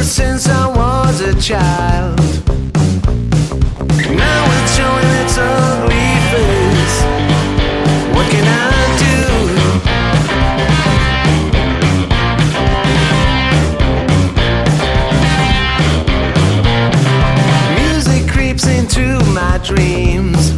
Since I was a child, now it's showing its ugly face. What can I do? Music creeps into my dreams.